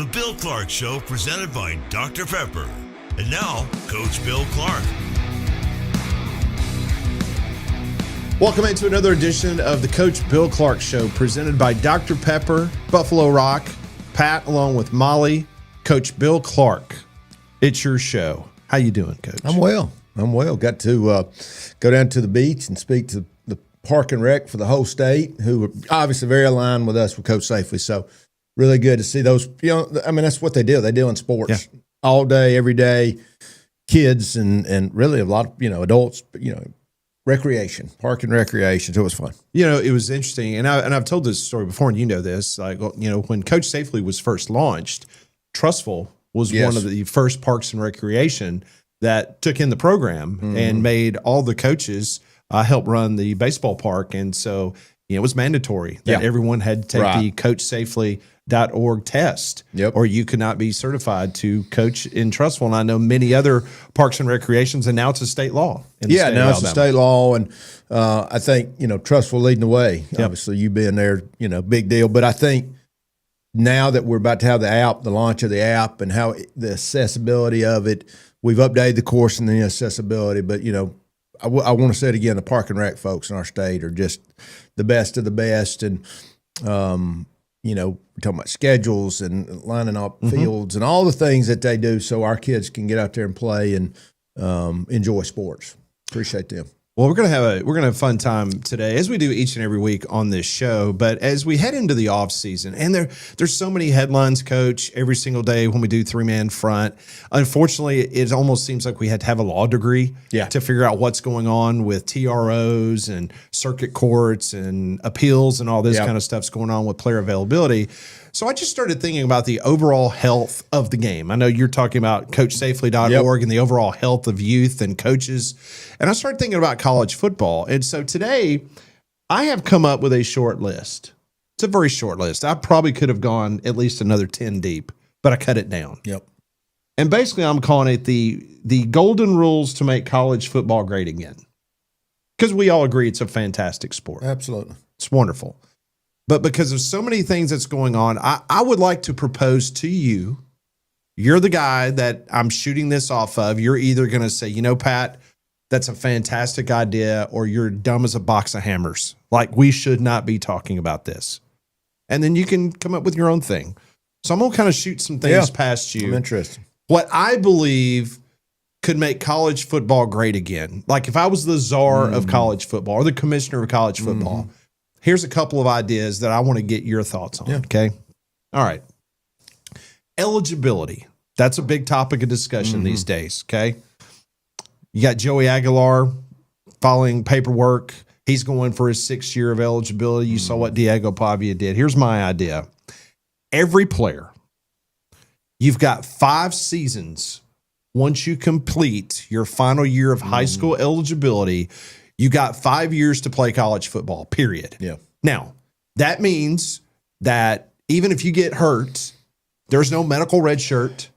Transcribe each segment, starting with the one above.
The Bill Clark Show, presented by Dr. Pepper. And now, Coach Bill Clark. Welcome into another edition of the Coach Bill Clark Show, presented by Dr. Pepper, Buffalo Rock, Pat, along with Molly, Coach Bill Clark. It's your show. How you doing, Coach? I'm well. Got to go down to the beach and speak to the Park and Rec for the whole state, who are obviously very aligned with us with Coach Safely. So really good to see those. That's what they do. They deal in sports all day, every day. Kids and really a lot of adults. Recreation, park and recreation. So it was fun. It was interesting, and I've told this story before, and you know this. When Coach Safely was first launched, Trustful was one of the first parks and recreation that took in the program and made all the coaches help run the baseball park. And so, it was mandatory that everyone had to take the CoachSafely.org test, or you could not be certified to coach in Trustful. And I know many other parks and recreations, and now it's a state law. Now it's a state law, and I think Trustful leading the way. Obviously, you being there, big deal. But I think now that we're about to have the launch of the app, and how the accessibility of it, we've updated the course and the accessibility. But I want to say it again: the Park and Rec folks in our state are just the best of the best, and we're talking about schedules and lining up fields and all the things that they do so our kids can get out there and play and enjoy sports. Appreciate them. Well, we're gonna have a fun time today, as we do each and every week on this show. But as we head into the off season, and there's so many headlines, Coach, every single day when we do 3-man front. Unfortunately, it almost seems like we had to have a law degree to figure out what's going on with TROs and circuit courts and appeals and all this kind of stuff's going on with player availability. So I just started thinking about the overall health of the game. I know you're talking about CoachSafely.org and the overall health of youth and coaches. And I started thinking about college football. And so today I have come up with a short list. It's a very short list. I probably could have gone at least another 10 deep, but I cut it down. And basically I'm calling it the golden rules to make college football great again. Because we all agree it's a fantastic sport. Absolutely. It's wonderful. But because of so many things that's going on, I would like to propose to you, you're the guy that I'm shooting this off of. You're either going to say, Pat, that's a fantastic idea, or you're dumb as a box of hammers. Like, we should not be talking about this. And then you can come up with your own thing. So I'm going to kind of shoot some things past you. I'm interested. What I believe could make college football great again. Like, if I was the czar of college football or the commissioner of college football, here's a couple of ideas that I want to get your thoughts on, okay? All right. Eligibility. That's a big topic of discussion these days, okay? You got Joey Aguilar filing paperwork. He's going for his 6th year of eligibility. You saw what Diego Pavia did. Here's my idea. Every player, you've got 5 seasons. Once you complete your final year of high school eligibility, you got 5 years to play college football, period. Now, that means that even if you get hurt, there's no medical red shirt.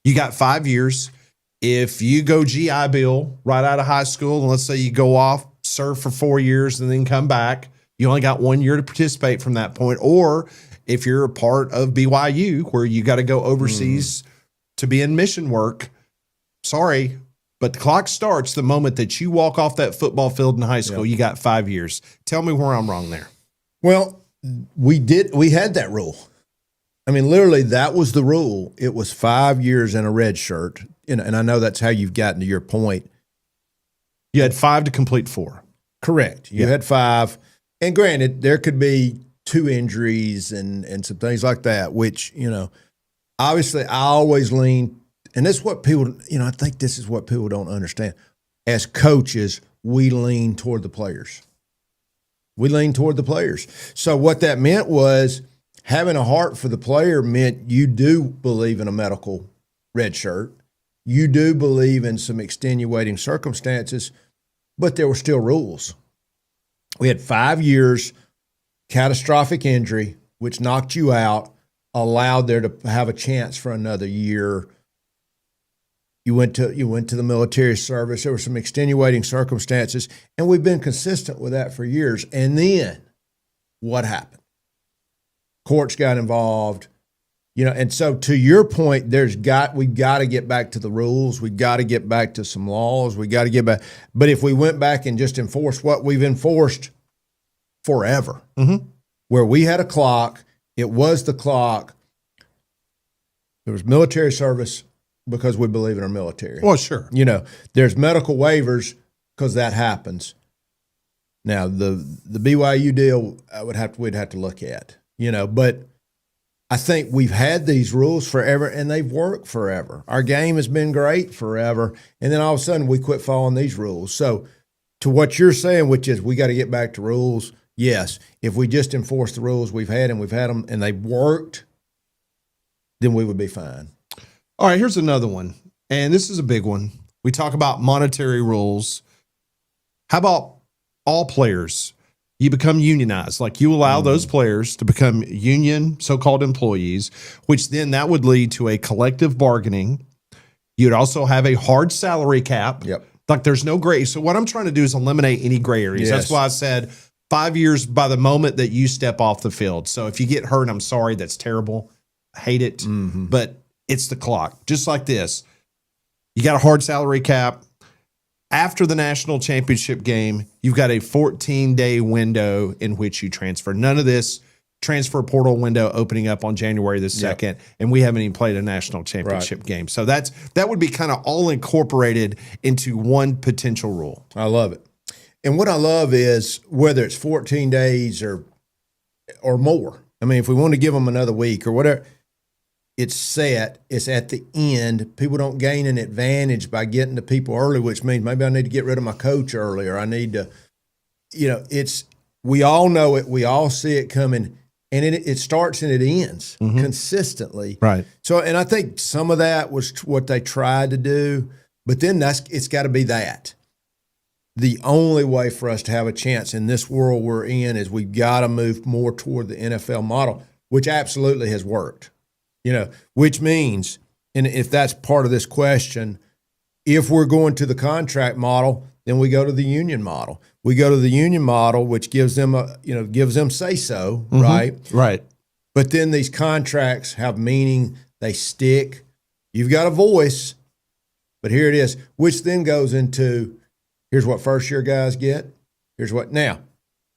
You got 5 years. If you go GI Bill right out of high school, and let's say you go off, serve for 4 years, and then come back, you only got 1 year to participate from that point. Or if you're a part of BYU, where you got to go overseas to be in mission work, sorry, but the clock starts the moment that you walk off that football field in high school. You got 5 years. Tell me where I'm wrong there. Well, we had that rule. I mean, literally, that was the rule. It was 5 years in a red shirt. And I know that's how you've gotten to your point. You had 5 to complete 4. Correct. You had 5. And granted, there could be 2 injuries and some things like that, which, obviously I always lean. And that's what people, I think this is what people don't understand. As coaches, we lean toward the players. So what that meant was having a heart for the player meant you do believe in a medical red shirt. You do believe in some extenuating circumstances, but there were still rules. We had 5 years, catastrophic injury, which knocked you out, allowed there to have a chance for another year. You went to the military service. There were some extenuating circumstances, and we've been consistent with that for years. And then what happened? Courts got involved. And so to your point, we've got to get back to the rules. We've got to get back to some laws. We got to get back. But if we went back and just enforced what we've enforced forever, where we had a clock, it was the clock. There was military service because we believe in our military. Well, sure. There's medical waivers because that happens. Now the BYU deal, we'd have to look at. But I think we've had these rules forever, and they've worked forever. Our game has been great forever, and then all of a sudden we quit following these rules. So to what you're saying, which is we got to get back to rules, yes. If we just enforce the rules we've had them, and they've worked, then we would be fine. All right, here's another one, and this is a big one. We talk about monetary rules. How about all players? You become unionized. Like you allow those players to become union so-called employees, which then that would lead to a collective bargaining. You'd also have a hard salary cap. Yep. Like there's no gray. So what I'm trying to do is eliminate any gray areas. Yes. That's why I said 5 years by the moment that you step off the field. So if you get hurt, I'm sorry. That's terrible. I hate it. But it's the clock. Just like this. You got a hard salary cap. After the national championship game, you've got a 14-day window in which you transfer. None of this transfer portal window opening up on January the 2nd, and we haven't even played a national championship game. So that would be kind of all incorporated into one potential rule. I love it. And what I love is whether it's 14 days or more. I mean, if we want to give them another week or whatever, it's set. It's at the end. People don't gain an advantage by getting to people early, which means maybe I need to get rid of my coach early, or I need to, we all know it. We all see it coming, and it starts and it ends consistently. Right. So, and I think some of that was what they tried to do, but then it's got to be that. The only way for us to have a chance in this world we're in is we've got to move more toward the NFL model, which absolutely has worked. Which means, and if that's part of this question, if we're going to the contract model, then we go to the union model. We go to the union model, which gives them say so, right? Right. But then these contracts have meaning, they stick. You've got a voice, but here it is, which then goes into here's what first year guys get. Here's what now.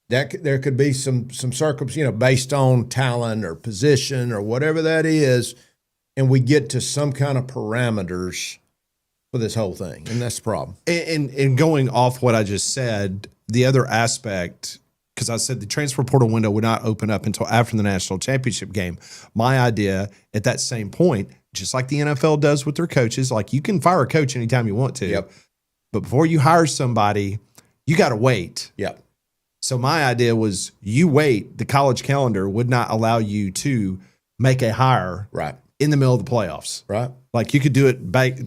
There could be some circumstances, based on talent or position or whatever that is, and we get to some kind of parameters for this whole thing, and that's the problem. And going off what I just said, the other aspect, because I said the transfer portal window would not open up until after the national championship game. My idea at that same point, just like the NFL does with their coaches, like you can fire a coach anytime you want to, Yep. but before you hire somebody, you got to wait. Yep. So my idea was you wait. The college calendar would not allow you to make a hire Right. in the middle of the playoffs. Right. Like you could do it back,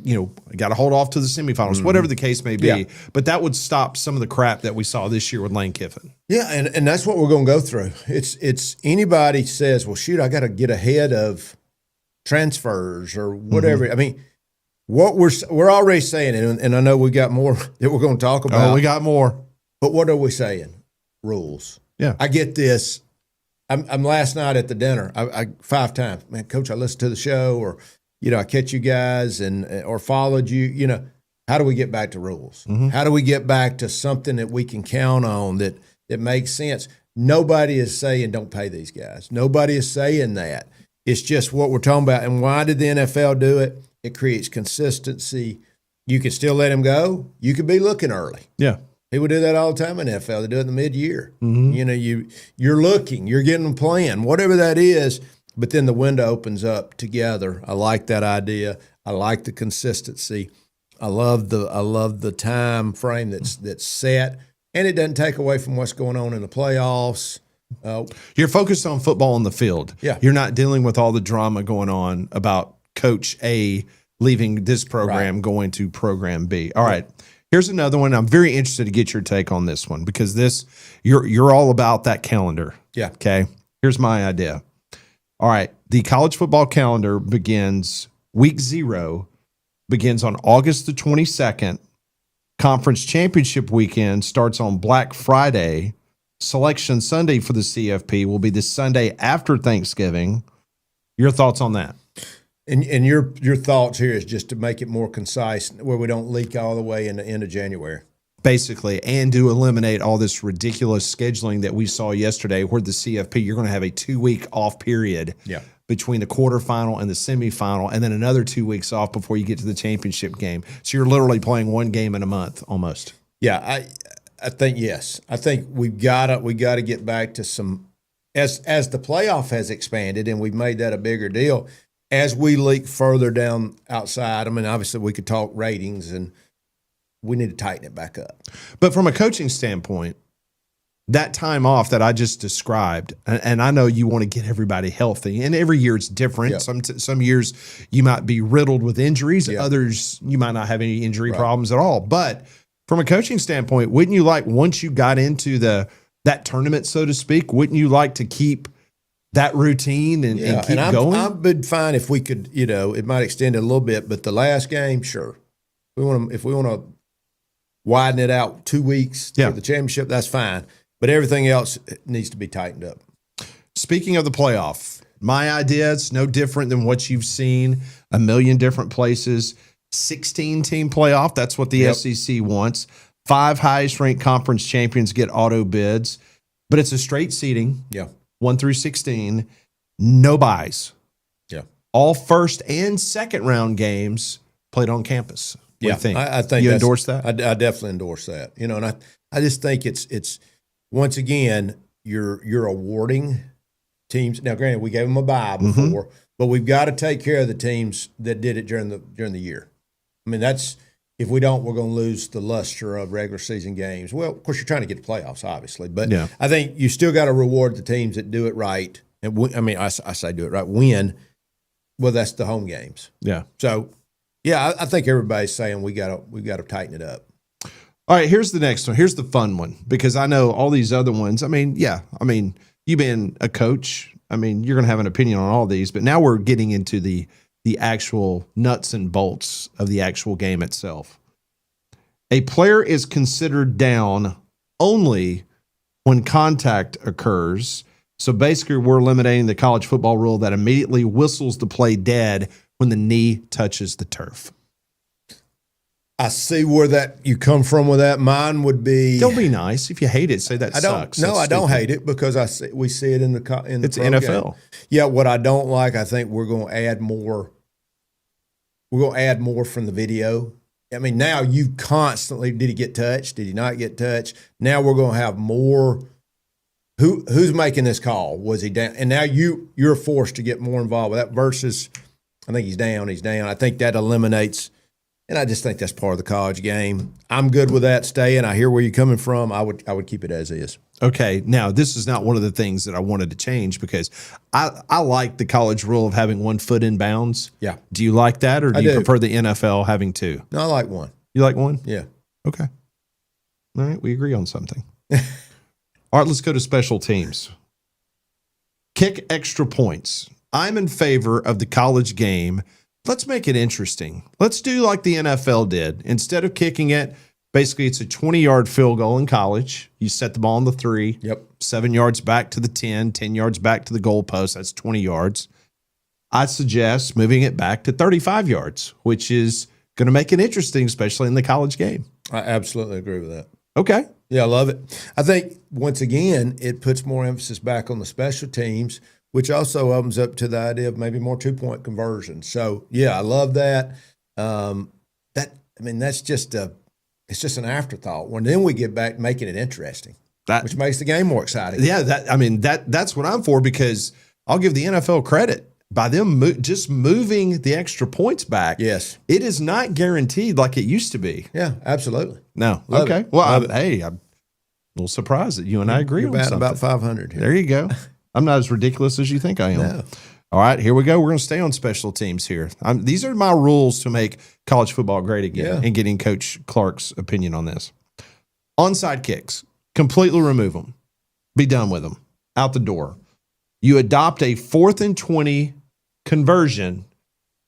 got to hold off to the semifinals, whatever the case may be. Yeah. But that would stop some of the crap that we saw this year with Lane Kiffin. Yeah, and that's what we're going to go through. It's anybody says, well, shoot, I got to get ahead of transfers or whatever. I mean, what we're already saying, and I know we got more that we're going to talk about. Oh, we got more. But what are we saying? Rules. Yeah. I get this. I'm last night at the dinner. I 5 times, man, Coach, I listened to the show, or I catch you guys or followed you. How do we get back to rules? How do we get back to something that we can count on that makes sense? Nobody is saying don't pay these guys. Nobody is saying that. It's just what we're talking about. And why did the NFL do it? It creates consistency. You can still let him go. You could be looking early. Yeah. People do that all the time in the NFL. They do it in the mid-year. You're looking, you're getting them playing, whatever that is, but then the window opens up together. I like that idea. I like the consistency. I love the time frame that's set, and it doesn't take away from what's going on in the playoffs. You're focused on football on the field. Yeah. You're not dealing with all the drama going on about Coach A leaving this program, going to program B. All right. Here's another one. I'm very interested to get your take on this one because you're all about that calendar. Yeah. Okay. Here's my idea. All right. The college football calendar begins week 0 begins on August the 22nd. Conference championship weekend starts on Black Friday. Selection Sunday for the CFP will be the Sunday after Thanksgiving. Your thoughts on that? And your thoughts here is just to make it more concise, where we don't leak all the way in the end of January. Basically, and to eliminate all this ridiculous scheduling that we saw yesterday, where the CFP, you're going to have a 2-week off period between the quarterfinal and the semifinal, and then another 2 weeks off before you get to the championship game. So you're literally playing one game in a month almost. Yeah, I think yes. I think we gotta get back to some as the playoff has expanded and we've made that a bigger deal. As we leak further down outside, I mean, obviously we could talk ratings and we need to tighten it back up. But from a coaching standpoint, that time off that I just described, and I know you want to get everybody healthy, and every year it's different. Yep. Some years you might be riddled with injuries. Yep. Others you might not have any injury problems at all. But from a coaching standpoint, wouldn't you like, once you got into that tournament, so to speak, wouldn't you like to keep that routine and keep going? I've been fine if we could, it might extend it a little bit, but the last game, sure. If we want to widen it out 2 weeks for the championship, that's fine. But everything else needs to be tightened up. Speaking of the playoff, my idea is no different than what you've seen a million different places. 16-team playoff, that's what the SEC wants. 5 highest-ranked conference champions get auto bids. But it's a straight seeding, 1 through 16, no buys. Yeah. All first and second round games played on campus. What do you think? I think you endorse that? I definitely endorse that. And I just think it's once again, you're awarding teams. Now, granted, we gave them a bye before, but we've got to take care of the teams that did it during the year. I mean, that's, if we don't, we're going to lose the luster of regular season games. Well, of course, you're trying to get the playoffs, obviously, but I think you still got to reward the teams that do it right. And I say do it right, win. Well, that's the home games. Yeah. So, I think everybody's saying we got to tighten it up. All right, here's the next one. Here's the fun one, because I know all these other ones. I mean, you being a coach, you're going to have an opinion on all these, but now we're getting into the actual nuts and bolts of the actual game itself. A player is considered down only when contact occurs. So basically, we're eliminating the college football rule that immediately whistles the play dead when the knee touches the turf. I see where that you come from with that. Mine would be. Don't be nice. If you hate it, say that sucks. No, I don't hate it because we see it in the it's NFL. Game. Yeah, what I don't like, I think we're going to add more. We're going to add more from the video. I mean, now you constantly, did he get touched? Did he not get touched? Now we're going to have more. Who's making this call? Was he down? And now you're forced to get more involved with that versus, I think he's down. I think that eliminates. And I just think that's part of the college game. I'm good with that staying. I hear where you're coming from. I would keep it as is. Okay. Now, this is not one of the things that I wanted to change because I like the college rule of having 1 foot in bounds. Yeah. Do you like that, or do you prefer the NFL having 2? No, I like 1. You like 1? Yeah. Okay. All right. We agree on something. All right. Let's go to special teams. Kick extra points. I'm in favor of the college game. Let's make it interesting. Let's do like the NFL did. Instead of kicking it, basically it's a 20-yard field goal in college. You set the ball on the 3. Yep. 7 yards back to the 10, 10 yards back to the goalpost. That's 20 yards. I suggest moving it back to 35 yards, which is going to make it interesting, especially in the college game. I absolutely agree with that. Okay. Yeah, I love it. I think, once again, it puts more emphasis back on the special teams, which also opens up to the idea of maybe more 2-point conversions. So, I love that. That's just it's just an afterthought. When then we get back making it interesting, which makes the game more exciting. Yeah, that's what I'm for, because I'll give the NFL credit. By them just moving the extra points back, yes, it is not guaranteed like it used to be. Yeah, absolutely. No. Love okay. It. Well, I'm a little surprised that you and I agree on something. About 500 here. There you go. I'm not as ridiculous as you think I am. No. All right, here we go. We're going to stay on special teams here. These are my rules to make college football great again, and getting Coach Clark's opinion on this. Onside kicks, completely remove them. Be done with them. Out the door. You adopt a 4th and 20 conversion.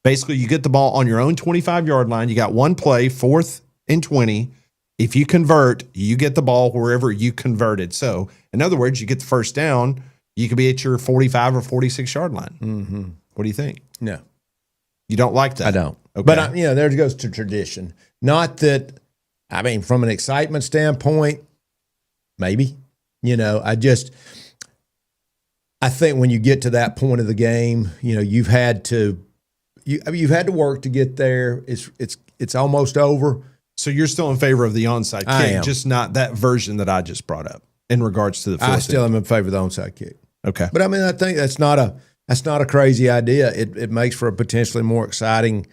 Basically, you get the ball on your own 25-yard line. You got one play, 4th and 20. If you convert, you get the ball wherever you converted. So, in other words, you get the first down. You could be at your 45 or 46-yard line. Mm-hmm. What do you think? No, You don't like that? I don't. Okay. But there it goes to tradition. Not that. I mean, from an excitement standpoint, maybe. I think when you get to that point of the game, you've had to work to get there. It's almost over. So you're still in favor of the onside kick, I am. just not that version that I just brought up in regards to the fourth. I still am in favor of the onside kick. Okay. But I mean, I think that's not a crazy idea. It makes for a potentially more exciting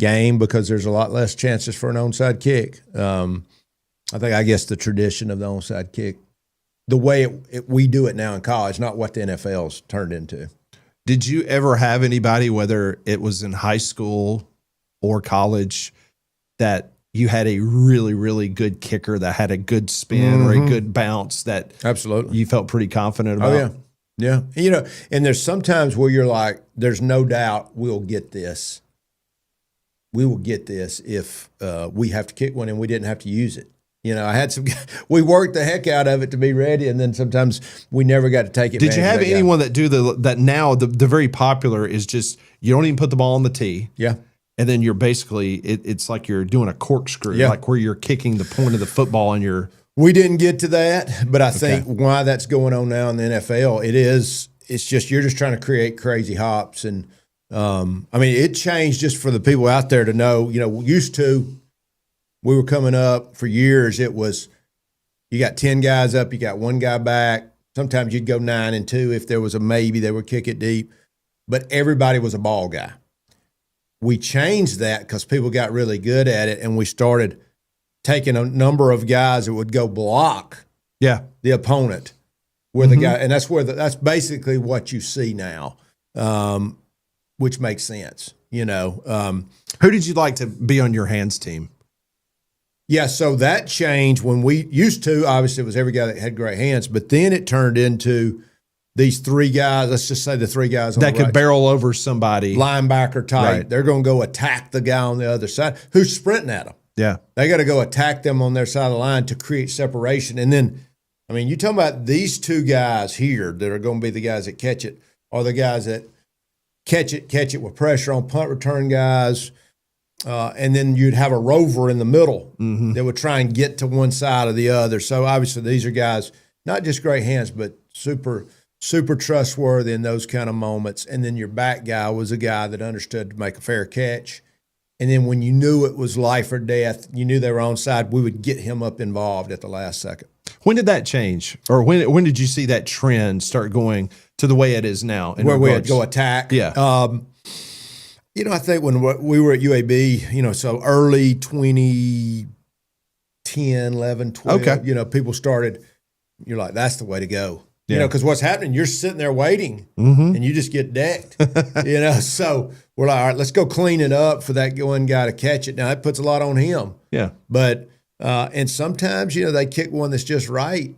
game because there's a lot less chances for an onside kick. I guess the tradition of the onside kick, the way we do it now in college, not what the NFL's turned into. Did you ever have anybody, whether it was in high school or college, that you had a really, really good kicker that had a good spin or a good bounce that Absolutely you felt pretty confident about? Oh, yeah. Yeah. And there's sometimes where you're like, there's no doubt we'll get this. We will get this if we have to kick one and we didn't have to use it. I had we worked the heck out of it to be ready, and then sometimes we never got to take it. Did you have anyone that do that now? The very popular is just you don't even put the ball on the tee. Yeah. And then you're basically, it's like you're doing a corkscrew, like where you're kicking the point of the football and you're. We didn't get to that, but I think why that's going on now in the NFL, it's just, you're just trying to create crazy hops. And it changed just for the people out there to know, used to, we were coming up for years. It was, you got 10 guys up, you got one guy back. Sometimes you'd go 9-2. If there was a maybe, they would kick it deep, but everybody was a ball guy. We changed that because people got really good at it, and we started taking a number of guys that would go block the opponent where the guy, and that's basically what you see now, which makes sense. Who did you like to be on your hands team? Yeah, so that changed when we used to. Obviously, it was every guy that had great hands, but then it turned into these three guys. Let's just say the three guys on that the could right, barrel over somebody, linebacker type. Right. They're going to go attack the guy on the other side who's sprinting at them. Yeah, they got to go attack them on their side of the line to create separation. And then, you're talking about these two guys here that are going to be the guys that catch it, or the guys that catch it with pressure on punt return guys. And then you'd have a rover in the middle that would try and get to one side or the other. So obviously these are guys, not just great hands, but super, super trustworthy in those kind of moments. And then your back guy was a guy that understood to make a fair catch. And then when you knew it was life or death, you knew they were onside, we would get him up involved at the last second. When did that change? Or when did you see that trend start going to the way it is now? Where we had go attack? Yeah. I think when we were at UAB, so early 2010, 11, 12, people started, you're like, that's the way to go. Because what's happening, you're sitting there waiting and you just get decked, So we're like, all right, let's go clean it up for that one guy to catch it. Now, that puts a lot on him. Yeah. But, and sometimes, they kick one that's just right.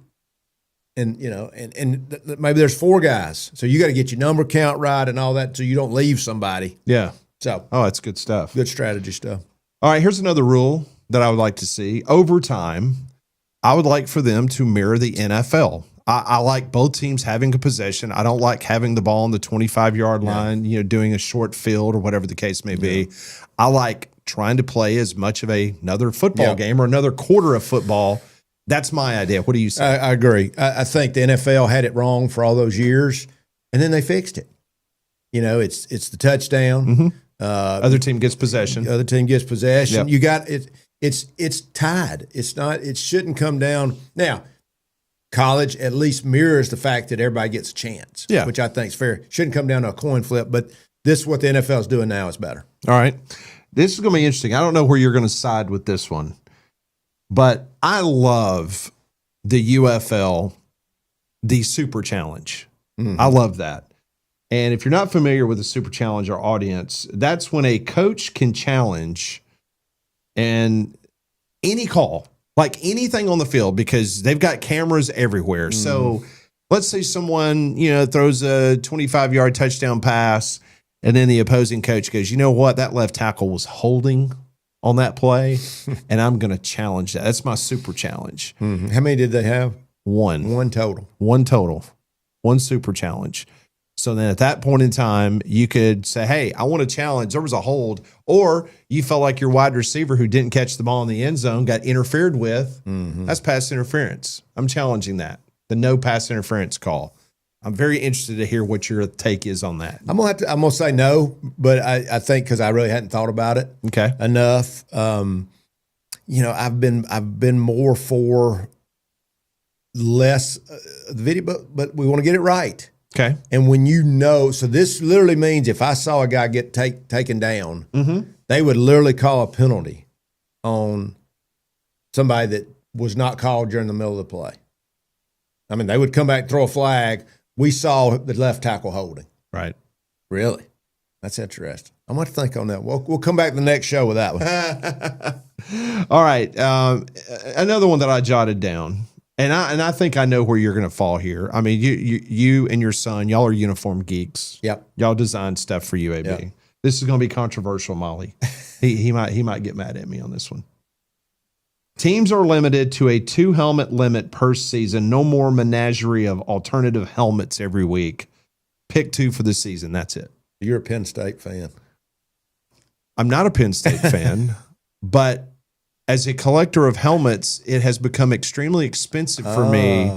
And, and maybe there's four guys. So you got to get your number count right and all that so you don't leave somebody. Yeah. So. Oh, that's good stuff. Good strategy stuff. All right, here's another rule that I would like to see. Overtime, I would like for them to mirror the NFL. I like both teams having a possession. I don't like having the ball on the 25-yard line, doing a short field or whatever the case may be. I like trying to play as much of another football game or another quarter of football. That's my idea. What do you say? I agree. I think the NFL had it wrong for all those years, and then they fixed it. It's the touchdown. Other team gets possession. The other team gets possession. Yep. You got it. It's tied. It's not. It shouldn't come down now. College at least mirrors the fact that everybody gets a chance, which I think is fair. Shouldn't come down to a coin flip, but this is what the NFL is doing now is better. All right. This is going to be interesting. I don't know where you're going to side with this one, but I love the UFL, the Super Challenge. I love that. And if you're not familiar with the Super Challenge, our audience, that's when a coach can challenge and any call, like anything on the field, because they've got cameras everywhere. So let's say someone, throws a 25-yard touchdown pass, and then the opposing coach goes, you know what? That left tackle was holding on that play, and I'm going to challenge that. That's my Super Challenge. How many did they have? One total. One Super Challenge. So then at that point in time, you could say, hey, I want to challenge. There was a hold, or you felt like your wide receiver who didn't catch the ball in the end zone got interfered with. That's pass interference. I'm challenging that. The no pass interference call. I'm very interested to hear what your take is on that. I'm gonna say no, but I think because I really hadn't thought about it enough. I've been more for less the video, but we want to get it right. Okay. And when so this literally means if I saw a guy get taken down, they would literally call a penalty on somebody that was not called during the middle of the play. I mean, they would come back and throw a flag. We saw the left tackle holding. Right. Really? That's interesting. I'm going to think on that. We'll come back to the next show with that one. All right. Another one that I jotted down. And I think I know where you're going to fall here. I mean, you and your son, y'all are uniform geeks. Yep. Y'all design stuff for UAB. Yep. This is going to be controversial, Molly. He might get mad at me on this one. Teams are limited to a 2-helmet limit per season. No more menagerie of alternative helmets every week. Pick 2 for the season. That's it. You're a Penn State fan. I'm not a Penn State fan, but as a collector of helmets, it has become extremely expensive for me.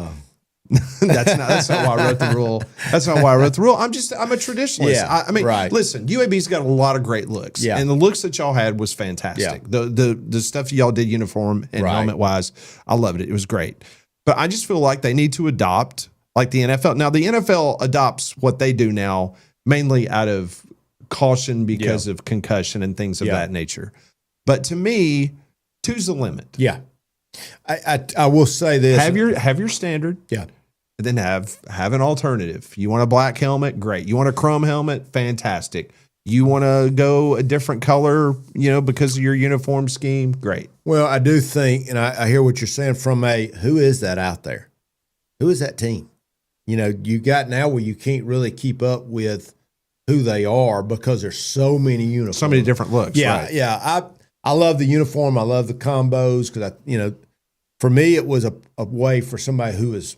That's not why I wrote the rule. That's not why I wrote the rule. I'm a traditionalist. Yeah, I mean, right. Listen, UAB's got a lot of great looks. Yeah. And the looks that y'all had was fantastic. Yeah. The stuff y'all did uniform and helmet wise, I loved it. It was great. But I just feel like they need to adopt like the NFL. Now the NFL adopts what they do now mainly out of caution because of concussion and things of that nature. But to me, 2's the limit. Yeah. I will say this. Have your standard. Yeah. And then have an alternative. You want a black helmet? Great. You want a chrome helmet? Fantastic. You want to go a different color, because of your uniform scheme? Great. Well, I do think, and I hear what you're saying from who is that out there? Who is that team? You got now where you can't really keep up with who they are because there's so many uniforms. So many different looks. Yeah, right. yeah. I love the uniform. I love the combos because for me it was a way for somebody who is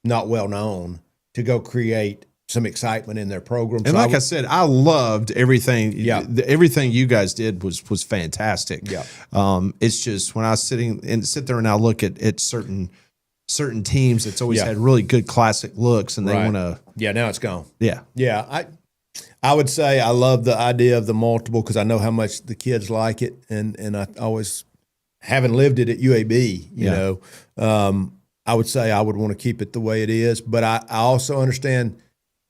not well known to go create some excitement in their program. And I said, I loved everything. Yeah. Everything you guys did was fantastic. Yeah. It's just when I sit there and I look at certain teams that's always had really good classic looks and they want to. Yeah. Now it's gone. Yeah. Yeah. I would say I love the idea of the multiple because I know how much the kids like it. And I always, having lived it at UAB, I would say I would want to keep it the way it is. But I also understand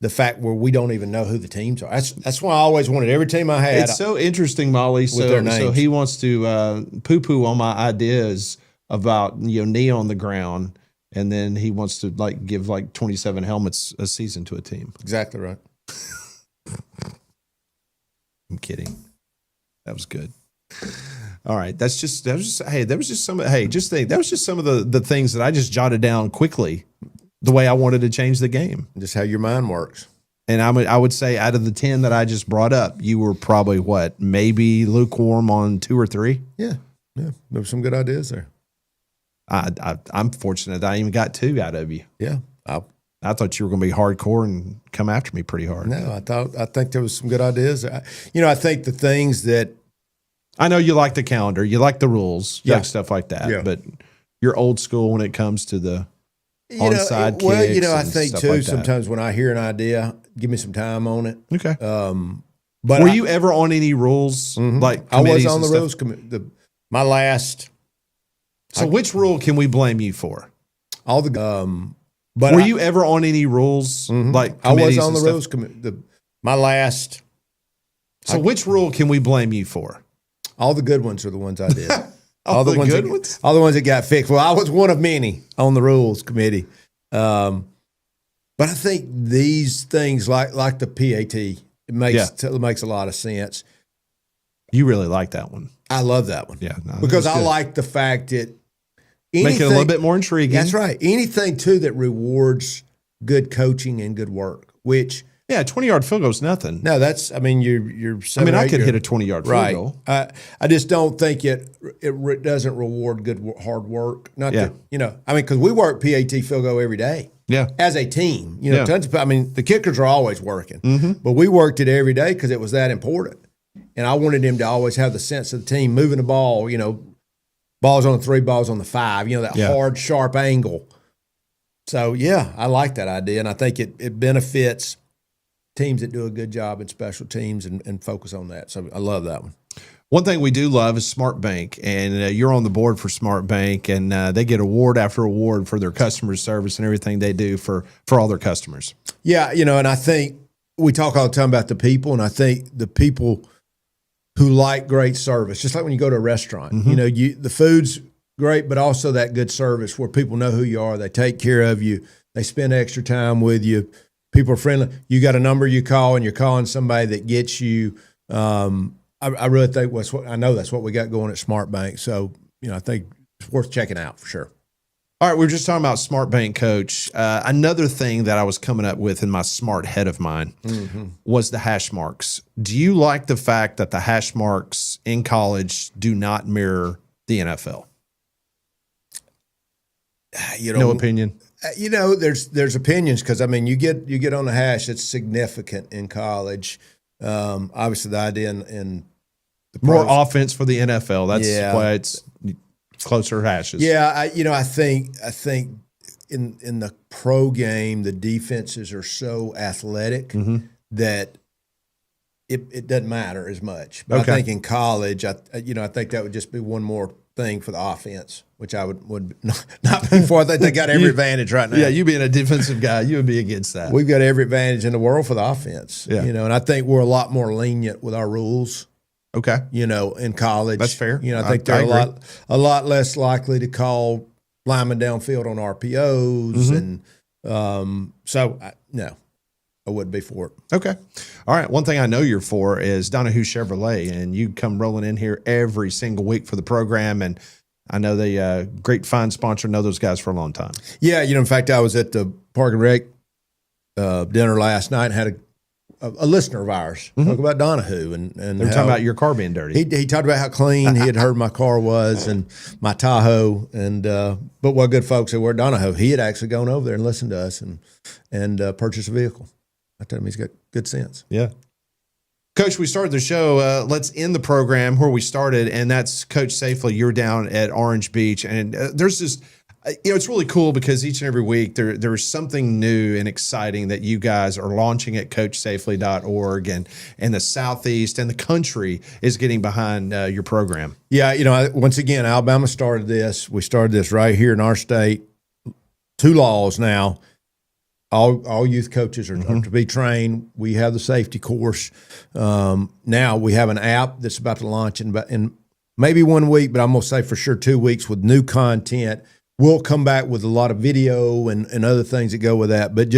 the fact where we don't even know who the teams are. That's why I always wanted every team I had. It's so interesting, Molly. So he wants to poo-poo on my ideas about knee on the ground, and then he wants to give 27 helmets a season to a team. Exactly right. I'm kidding. That was good. All right, that was just some of the things that I just jotted down quickly, the way I wanted to change the game. Just how your mind works. And I would say out of the 10 that I just brought up, you were probably maybe lukewarm on 2 or 3. Yeah, there were some good ideas there. I'm fortunate that I even got 2 out of you. Yeah, I thought you were going to be hardcore and come after me pretty hard. No, I think there was some good ideas. I think the things that. I know you like the calendar, you like the rules, you like stuff like that, but you're old school when it comes to the onside kicks. Well, I think too, like sometimes when I hear an idea, give me some time on it. Okay. But were you ever on any rules? Mm-hmm. I was on the rules committee. My last. So which rule can we blame you for? All the. But were you ever on any rules? Mm-hmm. I was on the rules committee. My last. So which rule can we blame you for? All the good ones are the ones I did. all the good ones? All the ones that got fixed. Well, I was one of many on the rules committee. But I think these things like the PAT, it makes a lot of sense. You really like that one. I love that one. Yeah. No, because I like the fact that make it a little bit more intriguing. That's right. Anything, too, that rewards good coaching and good work, which Yeah, 20-yard field goal is nothing. No, that's. I mean, you're. I could hit a 20-yard field right. goal. I just don't think it doesn't reward good hard work. Not that because we work PAT field goal every day. Yeah, as a team, tons of. I mean, the kickers are always working, but we worked it every day because it was that important. And I wanted him to always have the sense of the team moving the ball. Balls on the 3, balls on the 5. That hard, sharp angle. So yeah, I like that idea, and I think it benefits teams that do a good job in special teams and focus on that. So I love that one. One thing we do love is Smart Bank, and you're on the board for Smart Bank, and they get award after award for their customer service and everything they do for all their customers. Yeah, and I think we talk all the time about the people, and I think the people who like great service, just like when you go to a restaurant, the food's great, but also that good service where people know who you are, they take care of you, they spend extra time with you. People are friendly. You got a number you call, and you're calling somebody that gets you. I really think I know that's what we got going at Smart Bank. So I think it's worth checking out for sure. All right, we were just talking about Smart Bank, Coach. Another thing that I was coming up with in my smart head of mine was the hash marks. Do you like the fact that the hash marks in college do not mirror the NFL? No opinion. There's opinions because you get on the hash. It's significant in college. Obviously, the idea in the more offense for the NFL. That's why it's closer hashes. Yeah, I think in the pro game, the defenses are so athletic that it doesn't matter as much. But I think in college, I think that would just be one more thing for the offense, which I would not be for. I think they got every advantage right now. Yeah, you being a defensive guy, you would be against that. We've got every advantage in the world for the offense. Yeah. And I think we're a lot more lenient with our rules. Okay. In college. That's fair. I think they're a lot less likely to call linemen downfield on RPOs. And no, I wouldn't be for it. Okay. All right. One thing I know you're for is Donahue Chevrolet, and you come rolling in here every single week for the program. And I know they great fine sponsor. Know those guys for a long time. Yeah. In fact, I was at the Park and Rec dinner last night and had a listener of ours talk about Donahue. And they were talking about your car being dirty. He talked about how clean he had heard my car was and my Tahoe. And but what good folks that were at Donahue. He had actually gone over there and listened to us and purchased a vehicle. I tell him he's got good sense. Yeah. Coach, we started the show. Let's end the program where we started, and that's Coach Safely. You're down at Orange Beach, and there's just, it's really cool because each and every week there's something new and exciting that you guys are launching at CoachSafely.org, and the Southeast and the country is getting behind your program. Yeah, once again, Alabama started this. We started this right here in our state. 2 laws now. All youth coaches are to be trained. We have the safety course. Now we have an app that's about to launch in maybe 1 week, but I'm going to say for sure 2 weeks with new content. We'll come back with a lot of video and other things that go with that. But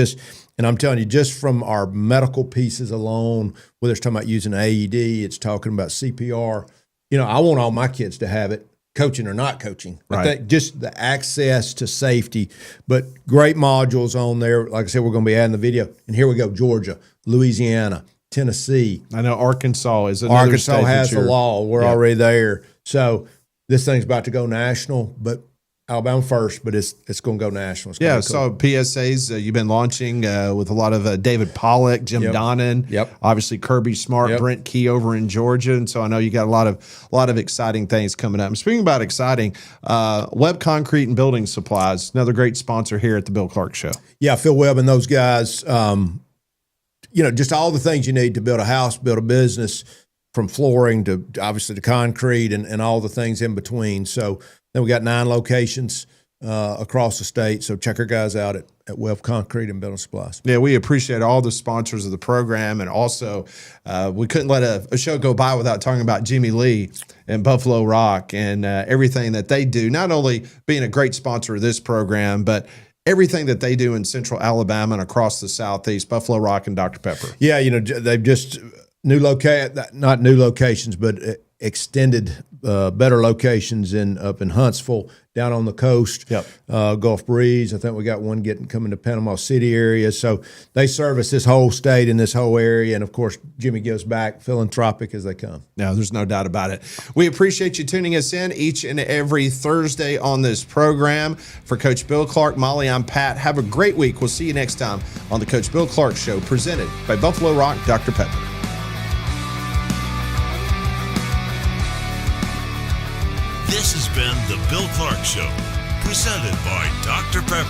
and I'm telling you, just from our medical pieces alone, whether it's talking about using AED, it's talking about CPR. I want all my kids to have it. Coaching or not coaching. Right. I think just the access to safety, but great modules on there. Like I said, we're going to be adding the video. And here we go, Georgia, Louisiana, Tennessee. I know Arkansas is another Arkansas state has the law. We're already there. So this thing's about to go national, but Alabama first, but it's going to go national. Yeah, so PSAs you've been launching with a lot of David Pollock, Jim Donnan, obviously Kirby Smart, Brent Key over in Georgia, and so I know you got a lot of exciting things coming up. And speaking about exciting, Webb Concrete and Building Supplies, another great sponsor here at the Bill Clark Show. Yeah, Phil Webb and those guys, just all the things you need to build a house, build a business, from flooring to obviously to concrete and all the things in between. So then we got 9 locations across the state. So check our guys out at Webb Concrete and Building Supplies. Yeah, we appreciate all the sponsors of the program. And also, we couldn't let a show go by without talking about Jimmy Lee and Buffalo Rock and everything that they do, not only being a great sponsor of this program, but everything that they do in Central Alabama and across the Southeast, Buffalo Rock and Dr. Pepper. Yeah, they've just not new locations, but extended, better locations up in Huntsville, down on the coast, Gulf Breeze. I think we got one coming to Panama City area. So they service this whole state and this whole area. And of course, Jimmy gives back, philanthropic as they come. No, there's no doubt about it. We appreciate you tuning us in each and every Thursday on this program. For Coach Bill Clark, Molly, I'm Pat. Have a great week. We'll see you next time on the Coach Bill Clark Show, presented by Buffalo Rock Dr. Pepper. This has been the Bill Clark Show, presented by Dr. Pepper.